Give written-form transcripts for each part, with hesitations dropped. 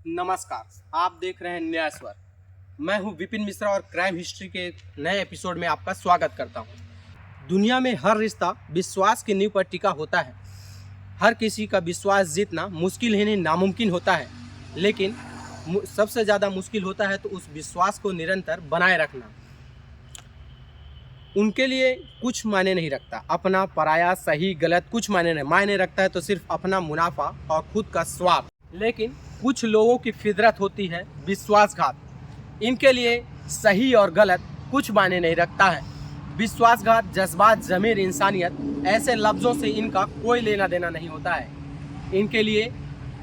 नमस्कार, आप देख रहे हैं न्याय स्वर। मैं हूं विपिन मिश्रा और क्राइम हिस्ट्री के नए एपिसोड में आपका स्वागत करता हूं। दुनिया में हर रिश्ता विश्वास की नींव पर टिका होता है। हर किसी का विश्वास जीतना मुश्किल ही नहीं नामुमकिन होता है, लेकिन सबसे ज़्यादा मुश्किल होता है तो उस विश्वास को निरंतर बनाए रखना। उनके लिए कुछ मायने नहीं रखता, अपना पराया सही गलत कुछ मायने नहीं, मायने रखता है तो सिर्फ अपना मुनाफा और खुद का स्वार्थ। लेकिन कुछ लोगों की फितरत होती है विश्वासघात। इनके लिए सही और गलत कुछ मायने नहीं रखता है। विश्वासघात, जज्बात, ज़मीर, इंसानियत, ऐसे लफ्ज़ों से इनका कोई लेना देना नहीं होता है। इनके लिए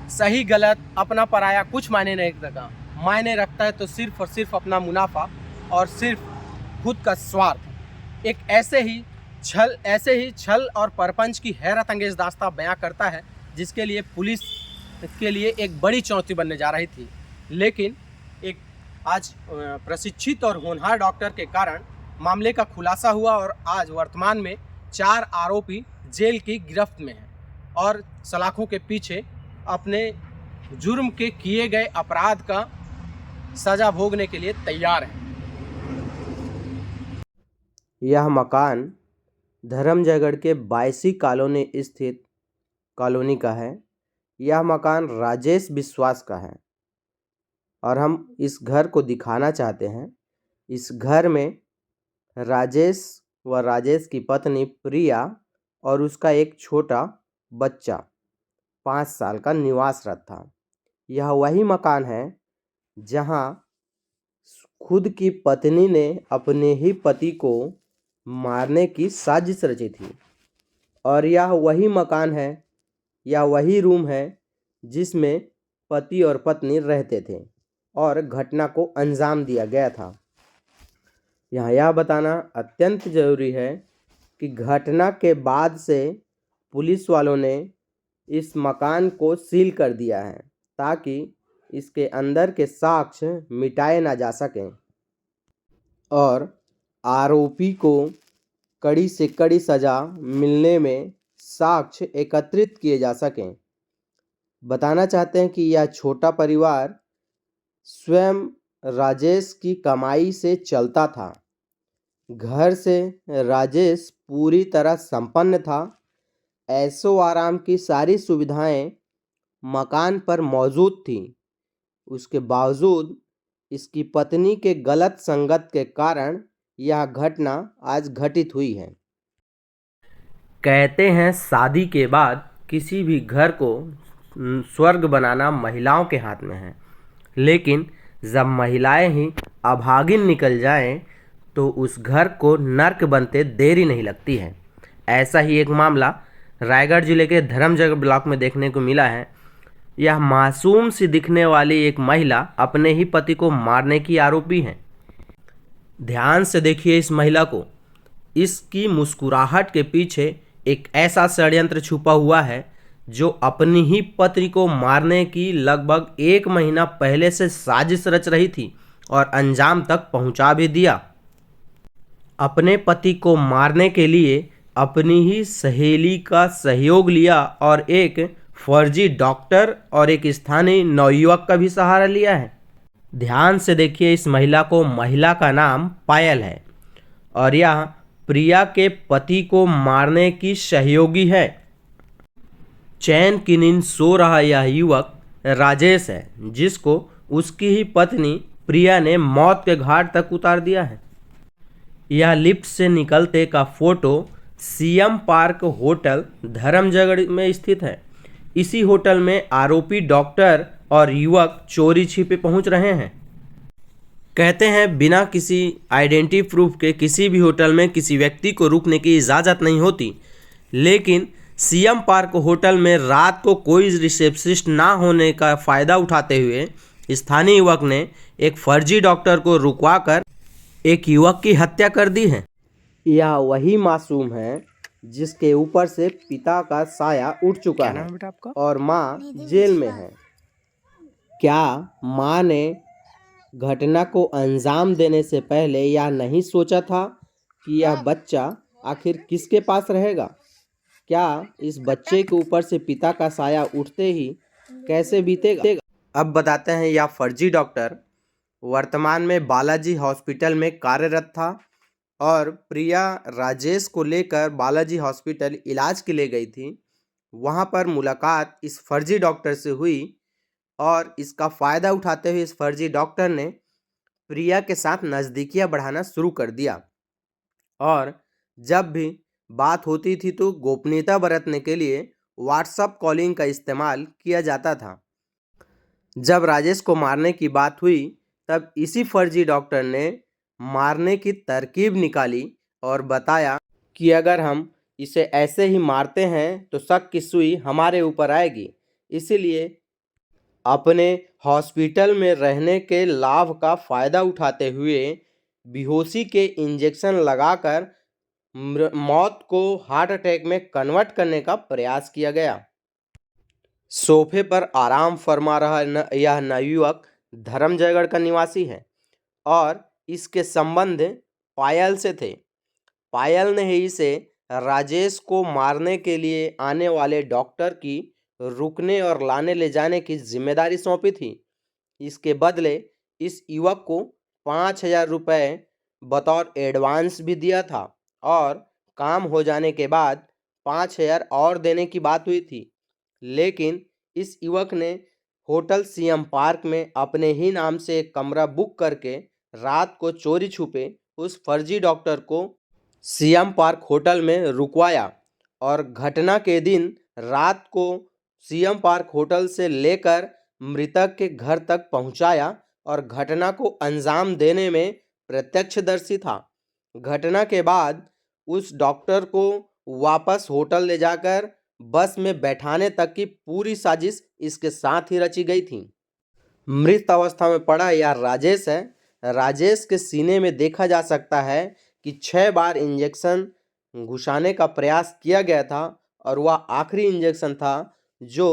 सही गलत अपना पराया कुछ मायने नहीं रखता, मायने रखता है तो सिर्फ और सिर्फ अपना मुनाफा और सिर्फ खुद का स्वार्थ। एक ऐसे ही छल और परपंच की हैरत अंगेज दास्तां बयां करता है, जिसके लिए पुलिस के लिए एक बड़ी चुनौती बनने जा रही थी। लेकिन एक आज प्रशिक्षित और होनहार डॉक्टर के कारण मामले का खुलासा हुआ और आज वर्तमान में 4 आरोपी जेल की गिरफ्त में हैं और सलाखों के पीछे अपने जुर्म के किए गए अपराध का सज़ा भोगने के लिए तैयार हैं। यह मकान धर्मजयगढ़ के बायसी कॉलोनी स्थित कॉलोनी का है। यह मकान राजेश विश्वास का है और हम इस घर को दिखाना चाहते हैं। इस घर में राजेश व राजेश की पत्नी प्रिया और उसका एक छोटा बच्चा 5 साल का निवासरत था। यह वही मकान है जहां खुद की पत्नी ने अपने ही पति को मारने की साजिश रची थी और यह वही मकान है, यह वही रूम है जिसमें पति और पत्नी रहते थे और घटना को अंजाम दिया गया था। यहाँ यह बताना अत्यंत ज़रूरी है कि घटना के बाद से पुलिस वालों ने इस मकान को सील कर दिया है ताकि इसके अंदर के साक्ष्य मिटाए ना जा सकें और आरोपी को कड़ी से कड़ी सज़ा मिलने में साक्ष्य एकत्रित किए जा सकें। बताना चाहते हैं कि यह छोटा परिवार स्वयं राजेश की कमाई से चलता था। घर से राजेश पूरी तरह संपन्न था। ऐशो आराम की सारी सुविधाएं मकान पर मौजूद थीं। उसके बावजूद इसकी पत्नी के गलत संगत के कारण यह घटना आज घटित हुई है। कहते हैं शादी के बाद किसी भी घर को स्वर्ग बनाना महिलाओं के हाथ में है, लेकिन जब महिलाएं ही अभागिन निकल जाएं तो उस घर को नर्क बनते देरी नहीं लगती है। ऐसा ही एक मामला रायगढ़ जिले के धर्मजयगढ़ ब्लॉक में देखने को मिला है। यह मासूम सी दिखने वाली एक महिला अपने ही पति को मारने की आरोपी है। ध्यान से देखिए इस महिला को। इसकी मुस्कुराहट के पीछे एक ऐसा षड्यंत्र छुपा हुआ है जो अपनी ही पत्नी को मारने की लगभग 1 महीना पहले से साजिश रच रही थी और अंजाम तक पहुंचा भी दिया। अपने पति को मारने के लिए अपनी ही सहेली का सहयोग लिया और एक फर्जी डॉक्टर और एक स्थानीय नवयुवक का भी सहारा लिया है। ध्यान से देखिए इस महिला को। महिला का नाम पायल है और यह प्रिया के पति को मारने की सहयोगी है। चैन की नींद सो रहा यह युवक राजेश है, जिसको उसकी ही पत्नी प्रिया ने मौत के घाट तक उतार दिया है। यह लिफ्ट से निकलते का photo CM park hotel Dharamjaigarh में स्थित है। इसी होटल में आरोपी डॉक्टर और युवक चोरी छिपे पहुंच रहे हैं। कहते हैं बिना किसी आइडेंटिटी प्रूफ के किसी भी होटल में किसी व्यक्ति को रुकने की इजाज़त नहीं होती, लेकिन सीएम पार्क होटल में रात को कोई रिसेप्शनिस्ट ना होने का फ़ायदा उठाते हुए स्थानीय युवक ने एक फर्जी डॉक्टर को रुकवाकर एक युवक की हत्या कर दी है। यह वही मासूम है जिसके ऊपर से पिता का साया उठ चुका है और माँ जेल में है। क्या माँ ने घटना को अंजाम देने से पहले यह नहीं सोचा था कि यह बच्चा आखिर किसके पास रहेगा? क्या इस बच्चे के ऊपर से पिता का साया उठते ही कैसे बीतेगा? अब बताते हैं यह फर्जी डॉक्टर वर्तमान में बालाजी हॉस्पिटल में कार्यरत था और प्रिया राजेश को लेकर बालाजी हॉस्पिटल इलाज के लिए गई थी। वहां पर मुलाकात इस फर्जी डॉक्टर से हुई और इसका फ़ायदा उठाते हुए इस फर्जी डॉक्टर ने प्रिया के साथ नज़दीकियां बढ़ाना शुरू कर दिया और जब भी बात होती थी तो गोपनीयता बरतने के लिए व्हाट्सएप कॉलिंग का इस्तेमाल किया जाता था। जब राजेश को मारने की बात हुई तब इसी फर्जी डॉक्टर ने मारने की तरकीब निकाली और बताया कि अगर हम इसे ऐसे ही मारते हैं तो शक की सुई हमारे ऊपर आएगी, इसीलिए अपने हॉस्पिटल में रहने के लाभ का फ़ायदा उठाते हुए बेहोशी के इंजेक्शन लगाकर मौत को हार्ट अटैक में कन्वर्ट करने का प्रयास किया गया। सोफे पर आराम फरमा रहा यह नवयुवक धर्मजयगढ़ का निवासी है और इसके संबंध पायल से थे। पायल ने ही इसे राजेश को मारने के लिए आने वाले डॉक्टर की रुकने और लाने ले जाने की जिम्मेदारी सौंपी थी। इसके बदले इस युवक को 5,000 रुपये बतौर एडवांस भी दिया था और काम हो जाने के बाद 5,000 और देने की बात हुई थी, लेकिन इस युवक ने होटल सीएम पार्क में अपने ही नाम से एक कमरा बुक करके रात को चोरी छुपे उस फर्जी डॉक्टर को सीएम पार्क होटल में रुकवाया और घटना के दिन रात को सीएम पार्क होटल से लेकर मृतक के घर तक पहुंचाया और घटना को अंजाम देने में प्रत्यक्षदर्शी था। घटना के बाद उस डॉक्टर को वापस होटल ले जाकर बस में बैठाने तक की पूरी साजिश इसके साथ ही रची गई थी। मृत अवस्था में पड़ा यह राजेश है। राजेश के सीने में देखा जा सकता है कि 6 बार इंजेक्शन घुसाने का प्रयास किया गया था और वह आखिरी इंजेक्शन था जो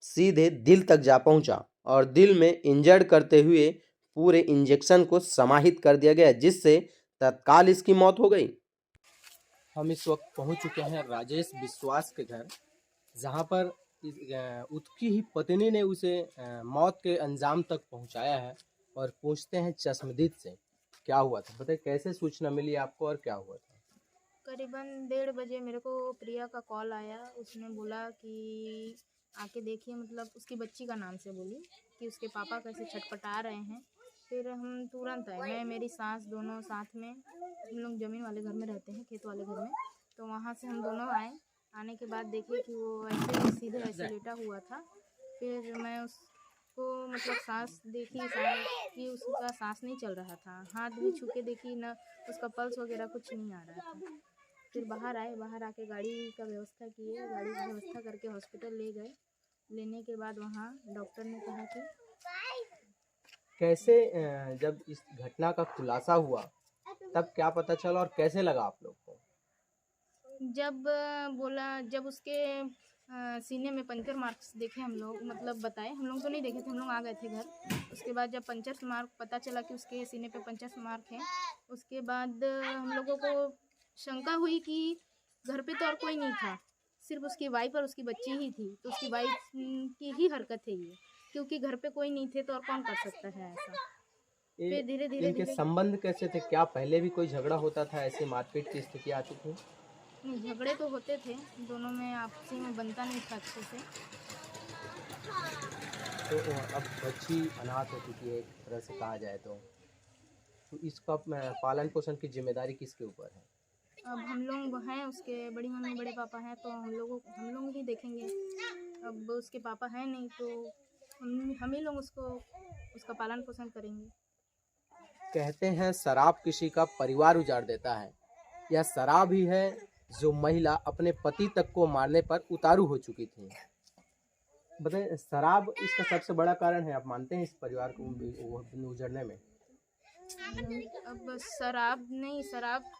सीधे दिल तक जा पहुंचा और दिल में इंजर्ड करते हुए पूरे इंजेक्शन को समाहित कर दिया गया, जिससे तत्काल इसकी मौत हो गई। हम इस वक्त पहुंच चुके हैं राजेश विश्वास के घर, जहां पर उसकी ही पत्नी ने उसे मौत के अंजाम तक पहुंचाया है। और पूछते हैं चश्मदीद से क्या हुआ था। बताइए कैसे सूचना मिली आपको और क्या हुआ था। करीबन 1:30 बजे मेरे को प्रिया का कॉल आया। उसने बोला कि आके देखिए, मतलब उसकी बच्ची का नाम से बोली कि उसके पापा कैसे छटपटा रहे हैं। फिर हम तुरंत आए, मैं मेरी सास दोनों साथ में। हम लोग ज़मीन वाले घर में रहते हैं, खेत वाले घर में। तो वहाँ से हम दोनों आए। आने के बाद देखे कि वो ऐसे सीधे ऐसे लेटा हुआ था। फिर मैं उसको मतलब सांस देखी कि उसका सांस नहीं चल रहा था। हाथ भी छू के देखी ना, उसका पल्स वगैरह कुछ नहीं आ रहा था। फिर बाहर आए, बाहर आके गाड़ी का व्यवस्था किए, गाड़ी की व्यवस्था करके हॉस्पिटल ले गए। लेने के बाद वहाँ डॉक्टर ने कहा कि कैसे जब इस घटना का खुलासा हुआ तब क्या पता चला और कैसे लगा आप लोग को। जब उसके सीने में पंचर मार्क्स देखे हम लोग, मतलब बताए, हम लोग तो नहीं देखे थे, हम लोग आ गए थे घर। उसके बाद जब पंचर मार्क पता चला कि उसके सीने पे पंचर मार्क है, उसके बाद हम लोगों को शंका हुई कि घर पे तो और कोई नहीं था, सिर्फ उसकी वाइफ और उसकी बच्ची ही थी। तो उसकी वाइफ की ही हरकत है ये, क्योंकि घर पे कोई नहीं थे तो और कौन कर सकता है ऐसा। फिर धीरे धीरे इनके संबंध कैसे थे, क्या पहले भी कोई झगड़ा होता था, ऐसी मारपीट की स्थिति आती थी। नहीं, झगड़े तो होते थे, दोनों में आपसी में बनता नहीं था अच्छे से। तो अब बच्ची अनाथ हो चुकी है एक तरह से कहा जाए तो इसका पालन पोषण की जिम्मेदारी किसके ऊपर है। अब हम लोग हैं, उसके बड़ी मम्मी बड़े पापा हैं, तो हम लोग ही देखेंगे। अब उसके पापा हैं नहीं तो हम ही लोग उसका पालन पोषण करेंगे। कहते हैं शराब किसी का परिवार उजाड़ देता है, यह शराब ही है जो महिला अपने पति तक को मारने पर उतारू हो चुकी थी। बताइए शराब इसका सबसे बड़ा कारण है, आप मानते हैं इस परिवार को उजड़ने में। अब शराब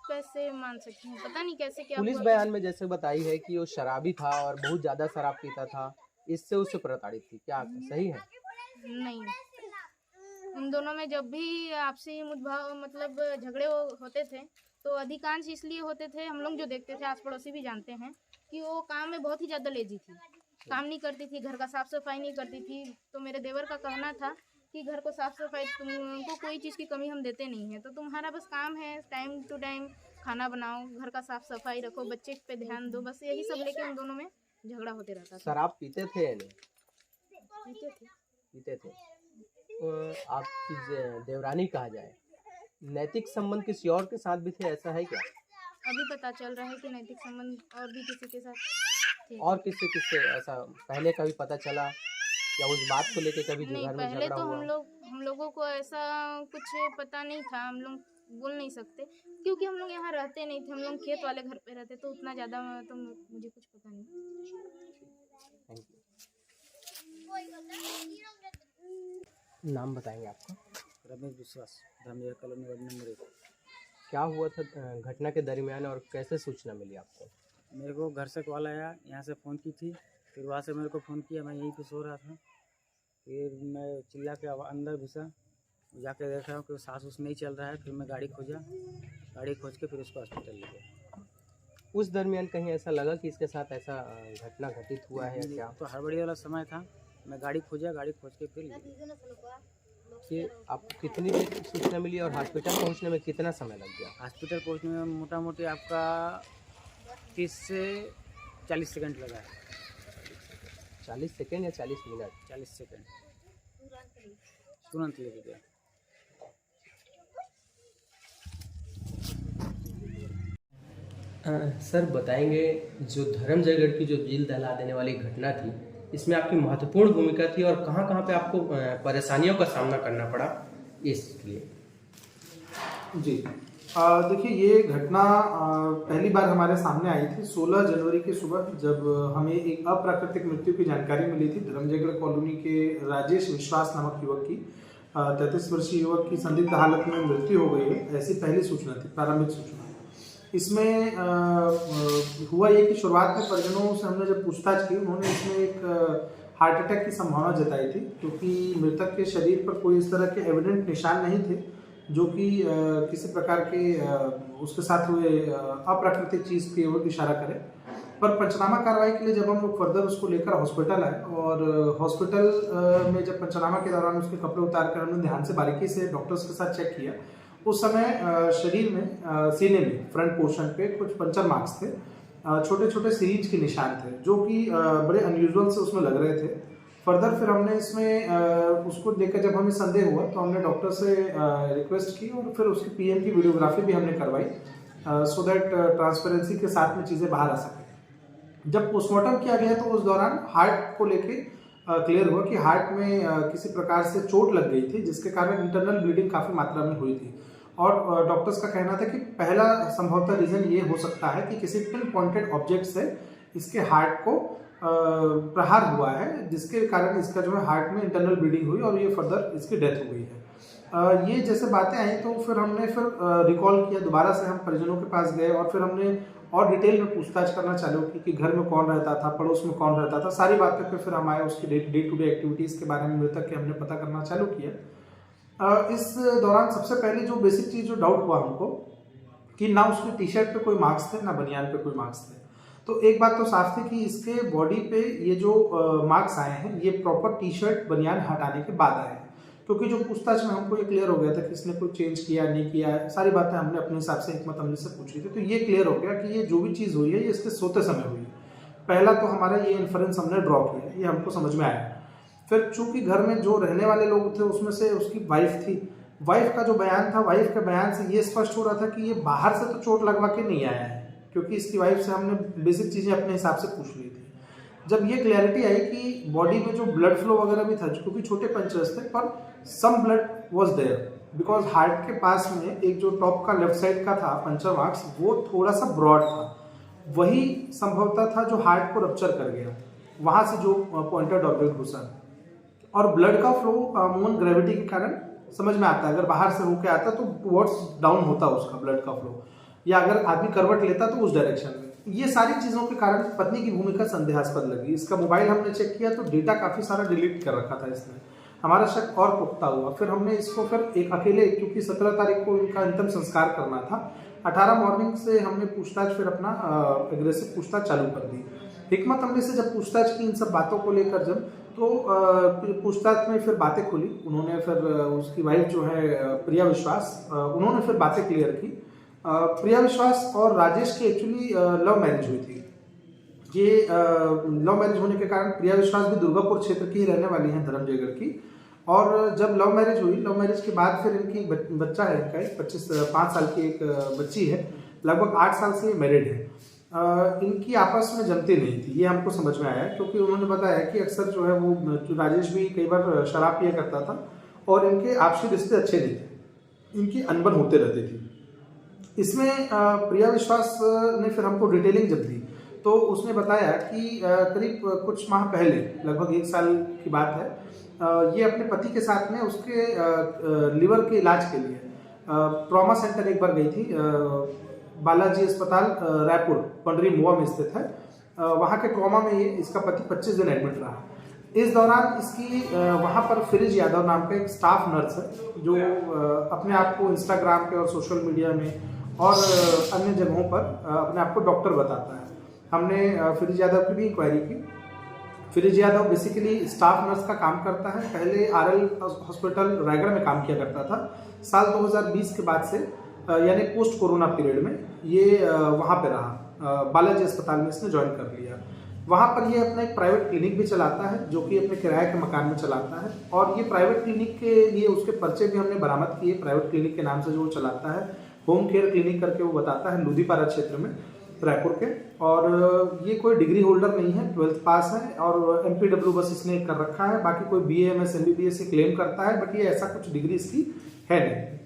कैसे मान सकते हैं, पता नहीं कैसे क्या पुलिस हुआ। बयान में जैसे बताई है कि वो शराबी था और बहुत ज्यादा शराब पीता था, इससे उससे प्रताड़ित थी, क्या सही है। नहीं, उन दोनों में जब भी आपसी मुठभेड़ मतलब झगड़े होते थे तो अधिकांश इसलिए होते थे, हम लोग जो देखते थे, आस पड़ोसी भी जानते हैं कि वो काम में बहुत ही ज़्यादा लेजी थी। काम नहीं करती थी, घर का साफ सफाई नहीं करती थी। तो मेरे देवर का कहना था कि घर को साफ सफाई तुमको कोई चीज़ की कमी हम देते नहीं है, तो तुम्हारा बस काम है टाइम टू टाइम खाना बनाओ, घर का साफ सफाई रखो, बच्चे पे ध्यान दो, बस यही सब लेके हम दोनों में झगड़ा होते रहता था। शराब पीते थे या नहीं? पीते थे। पीते थे। आपकी देवरानी कहा जाए, नैतिक संबंध किसी और के साथ भी थे, ऐसा है क्या? अभी पता चल रहा है कि नैतिक संबंध और भी किसी के साथ थे। और किससे ऐसा पहले कभी पता चला या उस बात को लेके कभी नहीं, घर में पहले झगड़ा तो हुआ? हम लोगों को ऐसा कुछ पता नहीं था, हम लोग बोल नहीं सकते क्योंकि हम लोग यहाँ रहते नहीं थे, हम लोग खेत वाले घर पे रहते, तो उतना ज़्यादा तो मुझे कुछ पता नहीं। Thank you. नाम बताएंगे आपका? रमेश विश्वास, धामजरा कॉलोनी वार्ड नंबर 1। क्या हुआ था घटना के दरमियान और कैसे सूचना मिली आपको? मेरे को घर से कॉल आया, यहाँ से फ़ोन की थी, फिर वहाँ से मेरे को फ़ोन किया, मैं यहीं पे सो रहा था। फिर मैं चिल्ला के अंदर घुसा, जाके देख रहा हूँ कि सांस उस नहीं चल रहा है। फिर मैं गाड़ी खोजा, गाड़ी खोज के फिर उसको हॉस्पिटल ले गया। उस दरमियान कहीं ऐसा लगा कि इसके साथ ऐसा घटना घटित हुआ है क्या? तो हड़बड़ी वाला समय था, मैं गाड़ी खोजा, गाड़ी खोज के फिर ले गया। कि आपको कितनी देर सूचना मिली और हॉस्पिटल पहुंचने में कितना समय लग गया? हॉस्पिटल पहुँचने में मोटा मोटी आपका 30 से 40 सेकंड लगा है। 40 सेकेंड या 40 मिनट? 40 सेकंड तुरंत लेके गया। सर बताएंगे, जो धर्मजयगढ़ की जो दिल दहला देने वाली घटना थी, इसमें आपकी महत्वपूर्ण भूमिका थी और कहाँ कहाँ पे आपको परेशानियों का सामना करना पड़ा इसलिए? जी देखिए, ये घटना पहली बार हमारे सामने आई थी 16 जनवरी की सुबह, जब हमें एक अप्राकृतिक मृत्यु की जानकारी मिली थी। धर्मजयगढ़ कॉलोनी के राजेश विश्वास नामक युवक की 33 वर्षीय युवक की संदिग्ध हालत में मृत्यु हो गई है, ऐसी पहली सूचना थी, प्रारंभिक सूचना। इसमें हुआ ये कि शुरुआत में परिजनों से हमने जब पूछताछ की, उन्होंने इसमें एक हार्ट अटैक की संभावना जताई थी, क्योंकि मृतक के शरीर पर कोई इस तरह के एविडेंट निशान नहीं थे जो कि किसी प्रकार के उसके साथ हुए अप्राकृतिक चीज़ की ओर इशारा करें। पर पंचनामा कार्रवाई के लिए जब हम लोग फर्दर उसको लेकर हॉस्पिटल आए, और हॉस्पिटल में जब पंचनामा के दौरान उसके कपड़े उतार कर हमने ध्यान से बारीकी से डॉक्टर्स के साथ चेक किया, उस समय शरीर में सीने में फ्रंट पोर्शन पे कुछ पंचर मार्क्स थे, छोटे छोटे सीरीज के निशान थे, जो कि बड़े अनयूजुअल से उसमें लग रहे थे। फर्दर फिर हमने इसमें उसको लेकर जब हमें संदेह हुआ तो हमने डॉक्टर से रिक्वेस्ट की और फिर उसकी पीएम की वीडियोग्राफी भी हमने करवाई, सो दैट ट्रांसपेरेंसी के साथ में चीज़ें बाहर आ सकें। जब पोस्टमार्टम किया गया तो उस दौरान हार्ट को लेके क्लियर हुआ कि हार्ट में किसी प्रकार से चोट लग गई थी, जिसके कारण इंटरनल ब्लीडिंग काफ़ी मात्रा में हुई थी। और डॉक्टर्स का कहना था कि पहला संभवतः रीज़न ये हो सकता है कि किसी पिन पॉइंटेड ऑब्जेक्ट से इसके हार्ट को प्रहार हुआ है, जिसके कारण इसका जो है हार्ट में इंटरनल ब्लीडिंग हुई और ये फर्दर इसकी डेथ हो गई है। ये जैसे बातें आई तो फिर हमने रिकॉल किया, दोबारा से हम परिजनों के पास गए और फिर हमने और डिटेल में पूछताछ करना चालू की कि घर में कौन रहता था, पड़ोस में कौन रहता था, सारी बातें पे फिर हम आए, उसकी डे टू डे एक्टिविटीज़ के बारे में मृतक के हमने पता करना चालू किया। इस दौरान सबसे पहले जो बेसिक चीज़ जो डाउट हुआ हमको कि ना उसकी टी शर्ट पे कोई मार्क्स थे, ना बनियान पे कोई मार्क्स थे। तो एक बात तो साफ थी कि इसके बॉडी पे ये जो मार्क्स आए हैं ये प्रॉपर टी शर्ट बनियान हटाने के बाद आए हैं, क्योंकि जो पूछताछ में हमको ये क्लियर हो गया था कि इसने कोई चेंज किया नहीं किया, सारी बातें हमने अपने हिसाब से हिकमत अमली से पूछी थी। तो ये क्लियर हो गया कि ये जो भी चीज़ हुई है ये इसके सोते समय हुई है। पहला तो हमारा ये इन्फ्रेंस हमने ड्रॉ किया, ये हमको समझ में आया। फिर चूंकि घर में जो रहने वाले लोग थे उसमें से उसकी वाइफ थी, वाइफ का जो बयान था, वाइफ के बयान से ये स्पष्ट हो रहा था कि ये बाहर से तो चोट लगवा के नहीं आया है, क्योंकि इसकी वाइफ से हमने बेसिक चीज़ें अपने हिसाब से पूछ ली थी। जब ये क्लैरिटी आई कि बॉडी में जो ब्लड फ्लो वगैरह भी था, क्योंकि छोटे पंचर्स थे पर some blood was there, because heart के पास में एक जो टॉप का लेफ्ट साइड का था पंचर मार्क्स, वो थोड़ा सा ब्रॉड था, वही संभवतः था जो हार्ट को रप्चर कर गया, वहाँ से जो पॉइंटेड ऑब्जेक्ट घुसा। और ब्लड का फ्लो अमूमन ग्रेविटी के कारण समझ में आता है, अगर बाहर से होके आता तो टुवर्ड्स डाउन होता उसका ब्लड का फ्लो, या अगर आदमी करवट लेता तो उस डायरेक्शन में। ये सारी चीज़ों के कारण पत्नी की भूमिका संदेहास्पद लगी। इसका मोबाइल हमने चेक किया तो डेटा काफ़ी सारा डिलीट कर रखा था इसने, हमारा शक और पुख्ता हुआ। फिर हमने इसको फिर एक अकेले, क्योंकि 17 तारीख को इनका अंतिम संस्कार करना था, 18 मॉर्निंग से हमने पूछताछ फिर अपना एग्रेसिव पूछताछ चालू कर दी। हिकमत अमली से जब पूछताछ की इन सब बातों को लेकर जब, तो पूछताछ में फिर बातें खुली। उन्होंने फिर उसकी वाइफ जो है प्रिया विश्वास, उन्होंने फिर बातें क्लियर की। प्रिया विश्वास और राजेश की एक्चुअली लव मैरिज हुई थी। ये लव मैरिज होने के कारण प्रिया विश्वास भी दुर्गापुर क्षेत्र की ही रहने वाली हैं, धर्मजयगढ़ की। और जब लव मैरिज हुई, लव मैरिज के बाद फिर इनकी बच्चा है, इनका एक 5 साल की एक बच्ची है, लगभग 8 साल से मैरिड है। इनकी आपस में जमती नहीं थी, ये हमको समझ में आया, क्योंकि उन्होंने बताया कि अक्सर जो है वो राजेश भी कई बार शराब पिया करता था और इनके आपसी रिश्ते अच्छे नहीं थे, इनकी अनबन होते रहती थी। इसमें प्रिया विश्वास ने फिर हमको डिटेलिंग जब दी, तो उसने बताया कि करीब कुछ माह पहले, लगभग 1 साल की बात है, ये अपने पति के साथ में उसके लिवर के इलाज के लिए ट्रॉमा सेंटर एक बार गई थी। बालाजी अस्पताल रायपुर पंडरी मुआ में स्थित है। वहाँ के ट्रॉमा में ये इसका पति 25 दिन एडमिट रहा। इस दौरान इसकी वहाँ पर फिरिज यादव नाम का एक स्टाफ नर्स है, जो अपने आप को इंस्टाग्राम पे और सोशल मीडिया में और अन्य जगहों पर अपने आप को डॉक्टर बताता है। हमने फिरिज यादव की भी इंक्वायरी की। Fridge Yadav basically staff nurse का काम करता है। पहले आरएल हॉस्पिटल रायगढ़ में काम किया करता था। साल 2020 के बाद से, यानी पोस्ट कोरोना पीरियड में, ये वहाँ पे रहा। बालाजी अस्पताल में इसने ज्वाइन कर लिया। वहाँ पर ये अपना एक प्राइवेट क्लिनिक भी चलाता है, जो कि अपने किराए के मकान में चलाता है। और ये प्राइवेट क्लिनिक के लिए उसके पर्चे भी हमने बरामद किए। प्राइवेट क्लिनिक के नाम से जो वो चलाता है, होम केयर क्लिनिक करके वो बताता है, लुधिपारा क्षेत्र में, रायपुर के। और ये कोई डिग्री होल्डर नहीं है, 12th पास है और MPW बस इसने कर रखा है। बाकी कोई BA MS MBBS से क्लेम करता है, बट ये ऐसा कुछ डिग्री इसकी है नहीं।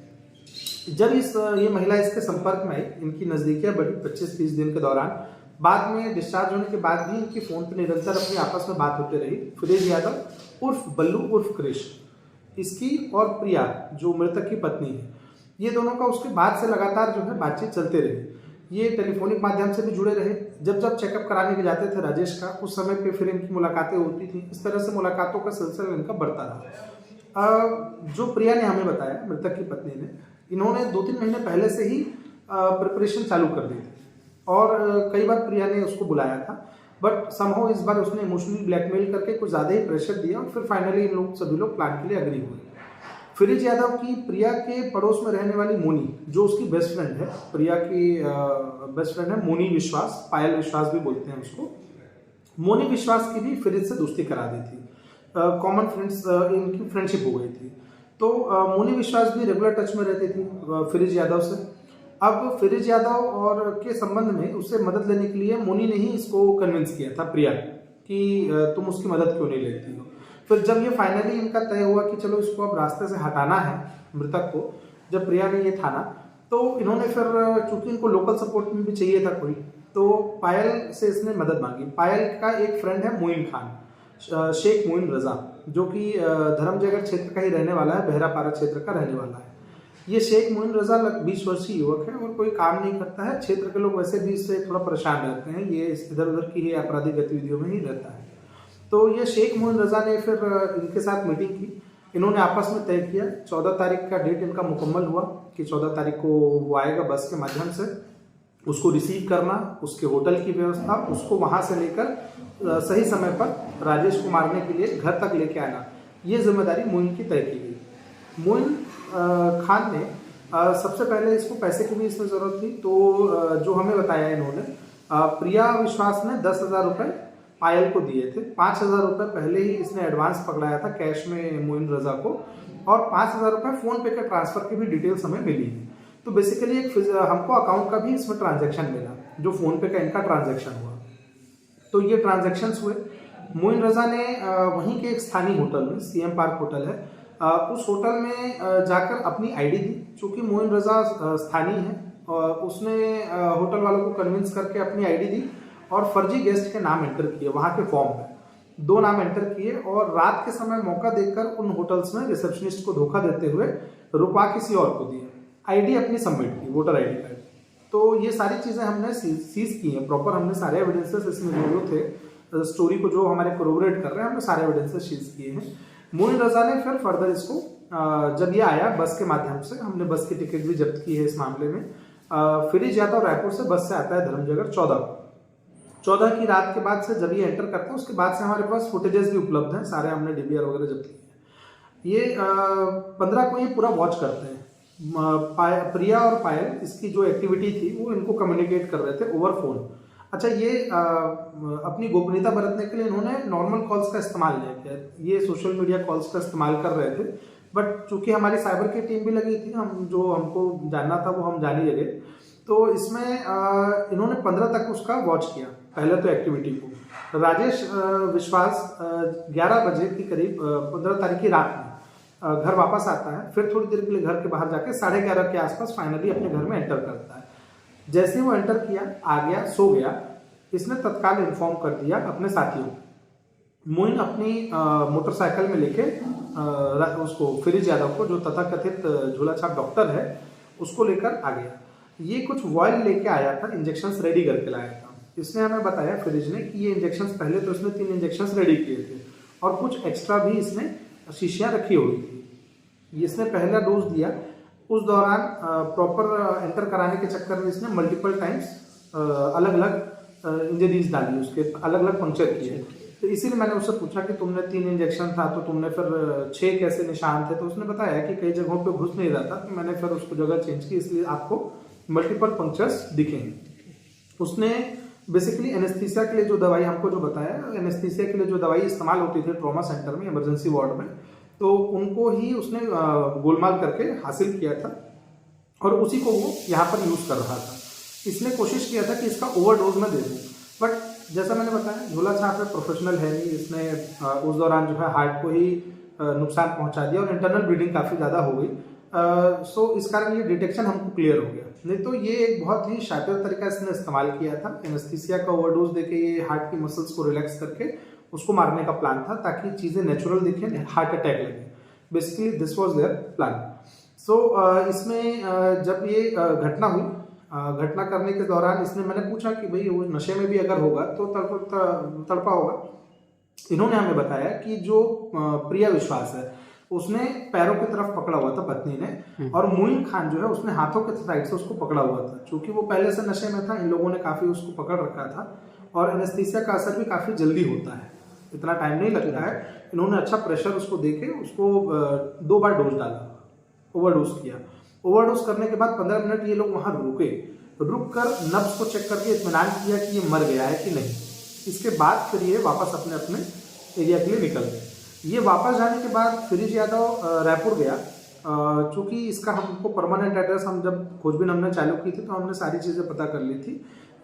जब ये महिला इसके संपर्क में आई, इनकी नज़दीकियाँ बढ़ी 25-30 दिन के दौरान। बाद में डिस्चार्ज होने के बाद भी इनकी फ़ोन पर निरंतर अपनी आपस में बात होती रही। फिरोज यादव उर्फ बल्लू उर्फ क्रिश, इसकी और प्रिया जो मृतक की पत्नी है, ये दोनों का उसके बाद से लगातार जो है बातचीत चलते रही। ये टेलीफोनिक माध्यम से भी जुड़े रहे। जब जब चेकअप कराने के जाते थे राजेश का, उस समय पे फिर इनकी मुलाकातें होती थी। इस तरह से मुलाकातों का सिलसिला इनका बढ़ता रहा। जो प्रिया ने हमें बताया, मृतक की पत्नी ने, इन्होंने 2-3 महीने पहले से ही प्रिपरेशन चालू कर दी थी और कई बार प्रिया ने उसको बुलाया था, बट समहाउ इस बार उसने इमोशनली ब्लैकमेल करके कुछ ज़्यादा ही प्रेशर दिया और फिर फाइनली इन लोग सभी लोग प्लान के लिए अग्री हुए। फिरोज यादव की प्रिया के पड़ोस में रहने वाली मोनी, जो उसकी बेस्ट फ्रेंड है, प्रिया की बेस्ट फ्रेंड है मोनी विश्वास, पायल विश्वास भी बोलते हैं उसको। मोनी विश्वास की भी फिरोज से दोस्ती करा दी थी। कॉमन फ्रेंड्स, इनकी फ्रेंडशिप हो गई थी। तो मोनी विश्वास भी रेगुलर टच में रहती थी फिरोज यादव से। अब फिरोज यादव और के संबंध में उससे मदद लेने के लिए मोनी ने ही इसको कन्विंस किया था, प्रिया, कि तुम उसकी मदद क्यों नहीं लेती हो। फिर जब ये फाइनली इनका तय हुआ कि चलो इसको अब रास्ते से हटाना है, मृतक को, जब प्रिया ने ये ठाना, तो इन्होंने फिर, चूंकि इनको लोकल सपोर्ट में भी चाहिए था कोई, तो पायल से इसने मदद मांगी। पायल का एक फ्रेंड है मोइन खान, शेख मोइन रजा, जो कि धर्मजयगढ़ क्षेत्र का ही रहने वाला है, बहरापारा क्षेत्र का रहने वाला है। ये शेख मोइन रजा 20 वर्षीय युवक है और कोई काम नहीं करता है। क्षेत्र के लोग वैसे भी इससे थोड़ा परेशान रहते हैं, ये इधर उधर की ही आपराधिक गतिविधियों में ही रहता है। तो ये शेख मोइन रजा ने फिर इनके साथ मीटिंग की। इन्होंने आपस में तय किया, 14 तारीख का डेट इनका मुकम्मल हुआ कि 14 तारीख को वो आएगा बस के माध्यम से, उसको रिसीव करना, उसके होटल की व्यवस्था, उसको वहाँ से लेकर सही समय पर राजेश को मारने के लिए घर तक लेके आना, ये जिम्मेदारी मोइन की तय की गई। मोइन खान ने सबसे पहले, इसको पैसे की भी इसमें ज़रूरत थी, तो जो हमें बताया इन्होंने, प्रिया विश्वास ने 10,000 रुपये पायल को दिए थे। 5,000 रुपये पहले ही इसने एडवांस पकड़ाया था कैश में मोइन रजा को, और 5,000 रुपये फ़ोन पे के ट्रांसफ़र की भी डिटेल्स हमें मिली है। तो बेसिकली एक हमको अकाउंट का भी इसमें ट्रांजैक्शन मिला, जो फ़ोन पे का इनका ट्रांजैक्शन हुआ। तो ये ट्रांजैक्शंस हुए। मोइन रजा ने वहीं के एक स्थानीय होटल में, CM पार्क होटल है, उस होटल में जाकर अपनी ID दी। चूँकि मोइन रजा स्थानीय है, उसने होटल वालों को कन्विंस करके अपनी ID दी और फर्जी गेस्ट के नाम एंटर किए वहाँ के फॉर्म में। 2 नाम एंटर किए और रात के समय मौका देकर उन होटल्स में रिसेप्शनिस्ट को धोखा देते हुए रुपया किसी और को दिया। ID अपनी सबमिट की, वोटर ID कार्ड। तो ये सारी चीज़ें हमने सीज की हैं प्रॉपर। हमने सारे एविडेंसेस इसमें जो थे, स्टोरी को जो हमारे कोरोबोरेट कर रहे हैं, हमने सारे एविडेंसेस सीज किए हैं। मोइन रजा ने फिर फर्दर इसको, जब ये आया बस के माध्यम से, हमने बस की टिकट भी जब्त की है इस मामले में। फिरोज यादव रायपुर से बस से आता है धर्मजयगढ़ 14 को। 14 की रात के बाद से जब ये एंटर करता है उसके बाद से हमारे पास फुटेजेस भी उपलब्ध हैं, सारे हमने डीवीआर वगैरह जब्त किए हैं। ये 15 को ये पूरा वॉच करते हैं। प्रिया और पायल इसकी जो एक्टिविटी थी वो इनको कम्युनिकेट कर रहे थे ओवर फोन। अच्छा, ये अपनी गोपनीयता बरतने के लिए इन्होंने नॉर्मल कॉल्स का इस्तेमाल नहीं किया, ये सोशल मीडिया कॉल्स का इस्तेमाल कर रहे थे। बट चूंकि हमारी साइबर की टीम भी लगी थी, हम जो हमको जानना था वो हम जान ही लगे, तो इसमें इन्होंने 15 तक उसका वॉच किया। पहले तो एक्टिविटी को राजेश विश्वास 11 बजे के करीब 15 तारीख की रात में घर वापस आता है। फिर थोड़ी देर के लिए घर के बाहर जाके 11:30 के आसपास फाइनली अपने घर में एंटर करता है। जैसे ही वो एंटर किया, आ गया, सो गया, इसने तत्काल इन्फॉर्म कर दिया अपने साथियों को। मोइन अपनी मोटरसाइकिल में लेके उसको फिरिज यादव को, जो तथाकथित झोला छाप डॉक्टर है, उसको लेकर आ गया। ये कुछ वॉयल लेके आया था, इंजेक्शंस रेडी करके लाया था। इसने हमें बताया फिरिज ने कि ये इंजेक्शंस पहले तो इसने 3 इंजेक्शंस रेडी किए थे और कुछ एक्स्ट्रा भी इसने शीशियाँ रखी हुई थी। इसने पहला डोज दिया, उस दौरान प्रॉपर एंटर कराने के चक्कर में इसने मल्टीपल टाइम्स अलग अलग इंजरीज डाली, उसके अलग अलग पंक्चर किए। तो इसीलिए मैंने उससे पूछा कि तुमने 3 इंजेक्शन था तो तुमने फिर 6 कैसे निशान थे, तो उसने बताया कि कई जगहों पे घुस नहीं रहा था, तो मैंने फिर उसको जगह चेंज की, इसलिए आपको मल्टीपल पंक्चर्स दिखेंगे। उसने बेसिकली एनेस्थीसिया के लिए जो दवाई हमको जो बताया, एनेस्थीसिया के लिए जो दवाई इस्तेमाल होती थी ट्रॉमा सेंटर में, इमरजेंसी वार्ड में, तो उनको ही उसने गोलमाल करके हासिल किया था और उसी को वो यहाँ पर यूज़ कर रहा था। इसने कोशिश किया था कि इसका ओवरडोज में दे दूँ, बट जैसा मैंने बताया झोला छाप है, प्रोफेशनल है नहीं, इसने उस दौरान जो है हार्ट को ही नुकसान पहुँचा दिया और इंटरनल ब्लीडिंग काफ़ी ज़्यादा हो गई। सो इस कारण ये डिटेक्शन हमको क्लियर हो गया। नहीं तो ये एक बहुत ही शातिर तरीका इसने इस्तेमाल किया था। एनेस्थीसिया का ओवरडोज देके ये हार्ट की मसल्स को रिलैक्स करके उसको मारने का प्लान था, ताकि चीज़ें नेचुरल दिखें, हार्ट अटैक लगे। Basically this was their plan. So इसमें जब ये घटना हुई, घटना करने के दौरान इसने, मैंने पूछा कि भाई वो नशे में भी अगर होगा तो तड़पा होगा। इन्होंने हमें बताया कि जो प्रिया विश्वास है उसने पैरों की तरफ पकड़ा हुआ था पत्नी ने, और मोइन खान जो है उसने हाथों के साइड से उसको पकड़ा हुआ था। चूंकि वो पहले से नशे में था, इन लोगों ने काफी उसको पकड़ रखा था और एनेस्थीसिया का असर भी काफी जल्दी होता है, इतना टाइम नहीं लगता है। इन्होंने अच्छा प्रेशर उसको देके उसको 2 बार डोज डाला, ओवरडोज किया। ओवरडोज करने के बाद 15 मिनट ये लोग वहां रुक कर नब्ज को चेक करके इत्मीनान किया कि ये मर गया है कि नहीं। इसके बाद फिर ये वापस अपने अपने एरिया के लिए निकल गए। ये वापस जाने के बाद फिरिज यादव रायपुर गया। चूँकि इसका हमको परमानेंट एड्रेस, हम जब खोजबीन हमने चालू की थी तो हमने सारी चीज़ें पता कर ली थी।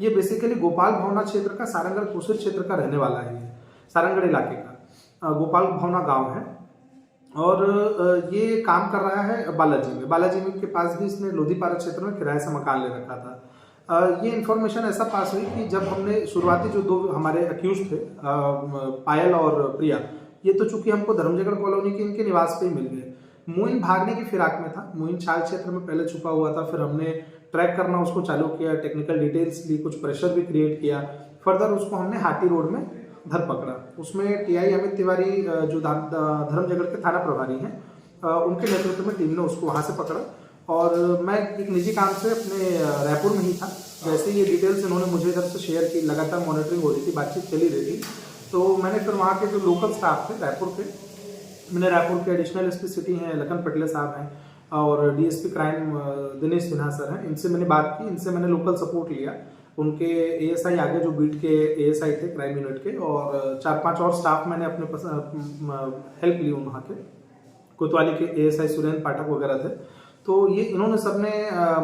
ये बेसिकली गोपाल भावना क्षेत्र का, सारंगढ़ कोसर क्षेत्र का रहने वाला है। ये सारंगढ़ इलाके का गोपाल भावना गांव है और ये काम कर रहा है बालाजी में के पास भी इसने लोधीपारा क्षेत्र में किराए से मकान ले रखा था। ये इन्फॉर्मेशन ऐसा पास हुई कि जब हमने शुरुआती जो 2 हमारे अक्यूज थे, पायल और प्रिया, ये तो चूंकि हमको धर्मजयगढ़ कॉलोनी के इनके निवास पे ही मिल गए। मोइन भागने की फिराक में था, मोइन छाल क्षेत्र में पहले छुपा हुआ था। फिर हमने ट्रैक करना उसको चालू किया, टेक्निकल डिटेल्स ली, कुछ प्रेशर भी क्रिएट किया। फर्दर उसको हमने हाटी रोड में धर पकड़ा। उसमें टीआई अमित तिवारी जो धर्मजयगढ़ के थाना प्रभारी हैं, उनके नेतृत्व में टीम ने उसको वहाँ से पकड़ा और मैं एक निजी काम से अपने रायपुर में ही था। जैसे ये डिटेल्स इन्होंने मुझे इधर से शेयर की, लगातार मॉनिटरिंग हो रही थी, बातचीत चली रही थी, तो मैंने फिर वहाँ के जो लोकल स्टाफ थे रायपुर के, मैंने रायपुर के एडिशनल एसपी सिटी हैं लखन पटले साहब हैं और DSP crime Dinesh Sinha sir हैं, इनसे मैंने बात की, इनसे मैंने लोकल सपोर्ट लिया। उनके एएसआई आगे जो बीट के एएसआई थे क्राइम यूनिट के, और 4-5 और स्टाफ मैंने अपने हेल्प ली वहाँ के, कोतवाली के एएसआई सुरेंद्र पाठक वगैरह थे। तो ये इन्होंने सबने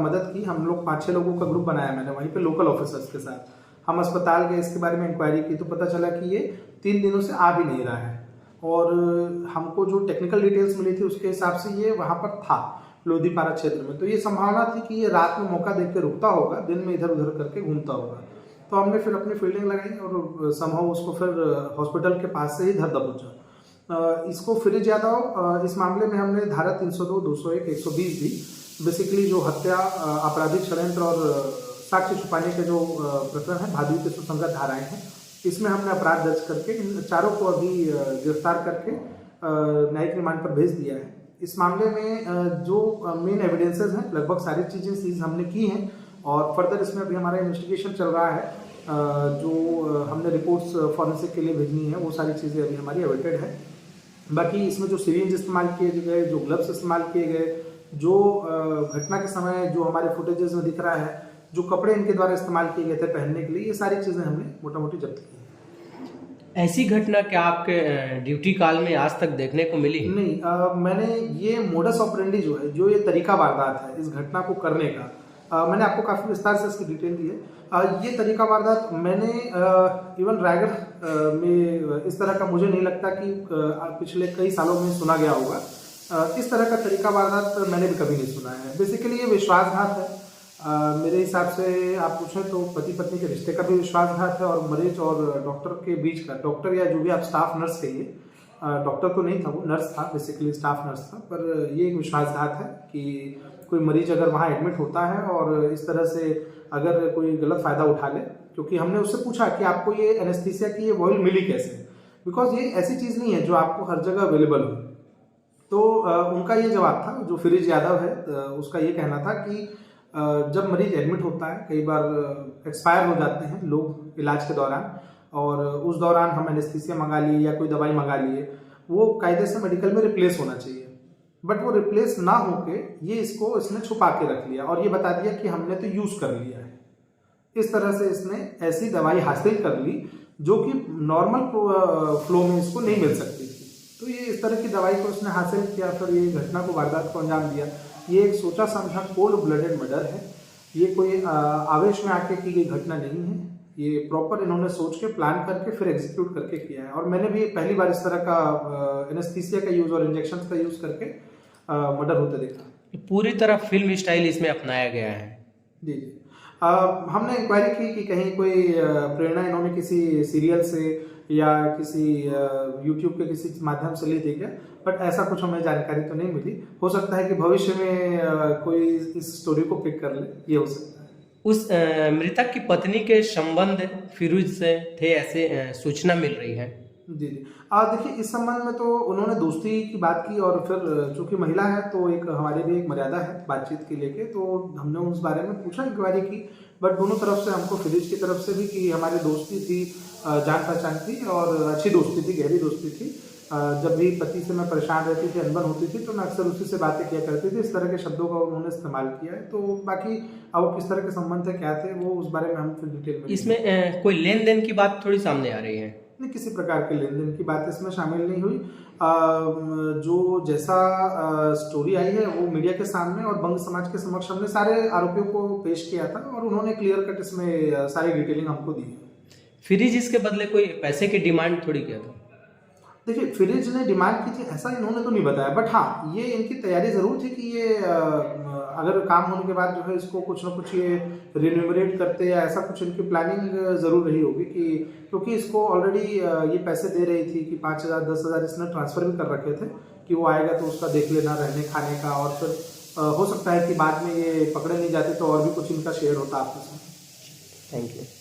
मदद की। हम लोग 5-6 लोगों का ग्रुप बनाया मैंने वहीं पे लोकल ऑफिसर्स के साथ। हम अस्पताल गए, इसके बारे में इंक्वायरी की तो पता चला कि ये 3 दिनों से आ भी नहीं रहा है और हमको जो टेक्निकल डिटेल्स मिली थी उसके हिसाब से ये वहाँ पर था लोधीपारा क्षेत्र में। तो ये संभावना थी कि ये रात में मौका देख के रुकता होगा, दिन में इधर उधर करके घूमता होगा। तो हमने फिर अपनी फील्डिंग लगाई और संभव उसको फिर हॉस्पिटल के पास से ही धर दबोचा। इसको फिरिज यादव, इस मामले में हमने धारा 302, 201, 120 दी। बेसिकली जो हत्या, आपराधिक षड्यंत्र और साक्ष्य छुपाने के जो प्रकरण है, भादवी के सुसंगत धाराएं हैं, इसमें हमने अपराध दर्ज करके इन चारों को अभी गिरफ्तार करके न्यायिक रिमांड पर भेज दिया है। इस मामले में जो मेन एविडेंसेस हैं, लगभग सारी चीज़ें सीज हमने की हैं और फर्दर इसमें अभी हमारा इन्वेस्टिगेशन चल रहा है। जो हमने रिपोर्ट्स फॉरेंसिक के लिए भेजनी है वो सारी चीज़ें अभी हमारी अवेटेड है। बाकी इसमें जो सिरिंज इस्तेमाल किए गए, जो ग्लव्स इस्तेमाल किए गए, जो घटना के समय जो हमारे फुटेजेस में दिख रहा है, जो कपड़े इनके द्वारा इस्तेमाल किए गए थे पहनने के लिए, ये सारी चीज़ें हमने मोटा मोटी जब्त की। ऐसी घटना क्या आपके ड्यूटी काल में आज तक देखने को मिली? नहीं, मैंने ये मोडस ऑपरेंडी जो है, जो ये तरीका वारदात है इस घटना को करने का, मैंने आपको काफ़ी विस्तार से इसकी डिटेल दी है। ये तरीका वारदात मैंने इवन रायगढ़ में इस तरह का मुझे नहीं लगता कि पिछले कई सालों में सुना गया होगा। इस तरह का तरीका वारदात मैंने भी कभी नहीं सुना है। बेसिकली ये विश्वासघात है। मेरे हिसाब से आप पूछें तो पति पत्नी के रिश्ते का भी विश्वासघात है, और मरीज और डॉक्टर के बीच का, डॉक्टर या जो भी आप स्टाफ नर्स कहिए, डॉक्टर तो नहीं था, वो नर्स था, बेसिकली स्टाफ नर्स था, पर ये एक विश्वासघात है कि कोई मरीज अगर वहाँ एडमिट होता है और इस तरह से अगर कोई गलत फ़ायदा उठा ले, क्योंकि हमने उससे पूछा कि आपको ये एनेस्थीसिया की ये वॉइल मिली कैसे, बिकॉज ये ऐसी चीज़ नहीं है जो आपको हर जगह अवेलेबल हो। तो उनका ये जवाब था, जो फिरोज यादव है, उसका ये कहना था कि जब मरीज एडमिट होता है, कई बार एक्सपायर हो जाते हैं लोग इलाज के दौरान, और उस दौरान हम एनेस्थीसिया मंगा लिए या कोई दवाई मंगा लिए, वो कायदे से मेडिकल में रिप्लेस होना चाहिए, बट वो रिप्लेस ना होके इसने छुपा के रख लिया और ये बता दिया कि हमने तो यूज़ कर लिया है। इस तरह से इसने ऐसी दवाई हासिल कर ली जो कि नॉर्मल फ्लो में इसको नहीं मिल सकती थी। तो ये इस तरह की दवाई को इसने हासिल किया, फिर ये घटना को, वारदात को अंजाम दिया। ये एक सोचा समझा कोल्ड ब्लडेड मर्डर है। ये कोई आवेश में आके की गई घटना नहीं है। ये प्रॉपर इन्होंने सोच के, प्लान करके फिर एग्जीक्यूट करके किया है। और मैंने भी पहली बार इस तरह का एनेस्थीसिया का यूज़ और इंजेक्शन का यूज़ करके मर्डर होते देखा। पूरी तरह फिल्म स्टाइल इसमें अपनाया गया है। जी जी। हमने इंक्वायरी की कि कहीं कोई प्रेरणा इन्होंने किसी सीरियल से या किसी यूट्यूब के किसी माध्यम से ली थी क्या, बट ऐसा कुछ हमें जानकारी तो नहीं मिली। हो सकता है कि भविष्य में कोई इस स्टोरी को पिक कर ले, ये हो सकता है। उस मृतक की पत्नी के संबंध फिरोज से थे, ऐसे सूचना मिल रही है। जी जी। देखिए, इस संबंध में तो उन्होंने दोस्ती की बात की, और फिर चूंकि महिला है तो एक हमारे भी एक मर्यादा है बातचीत की लेके, तो हमने उस बारे में पूछा, इंक्वायरी की, बट दोनों तरफ से, हमको फिरोज की तरफ से भी कि हमारी दोस्ती थी, जान पहचान थी और अच्छी दोस्ती थी, गहरी दोस्ती थी। जब भी पति से मैं परेशान रहती थी, अनबन होती थी, तो मैं अक्सर उसी से बातें किया करती थी। इस तरह के शब्दों का उन्होंने इस्तेमाल किया है। तो बाकी अब वो किस तरह के संबंध थे, क्या थे, वो उस बारे में हम फिर डिटेल में, इसमें कोई लेन देन की बात थोड़ी सामने आ रही है। नहीं, किसी प्रकार के लेन देन की बात इसमें शामिल नहीं हुई। जो जैसा स्टोरी आई है वो मीडिया के सामने और बंग समाज के समक्ष हमने सारे आरोपियों को पेश किया था, और उन्होंने क्लियर कट इसमें सारी डिटेलिंग हमको दी है। फिरोज इसके बदले कोई पैसे की डिमांड थोड़ी किया था? देखिए, फिरोज ने डिमांड की थी ऐसा इन्होंने तो नहीं बताया, बट हाँ, ये इनकी तैयारी ज़रूर थी कि ये अगर काम होने के बाद जो है इसको कुछ ना कुछ ये रिन्यूमरेट करते, या ऐसा कुछ इनकी प्लानिंग ज़रूर रही होगी, कि क्योंकि इसको ऑलरेडी ये पैसे दे रही थी कि 5,000 10,000 इसने ट्रांसफ़र भी कर रखे थे कि वो आएगा तो उसका देख लेना, रहने खाने का, और फिर हो सकता है कि बाद में ये पकड़े नहीं जाते तो और भी कुछ इनका शेयर होता आपस में। Thank you.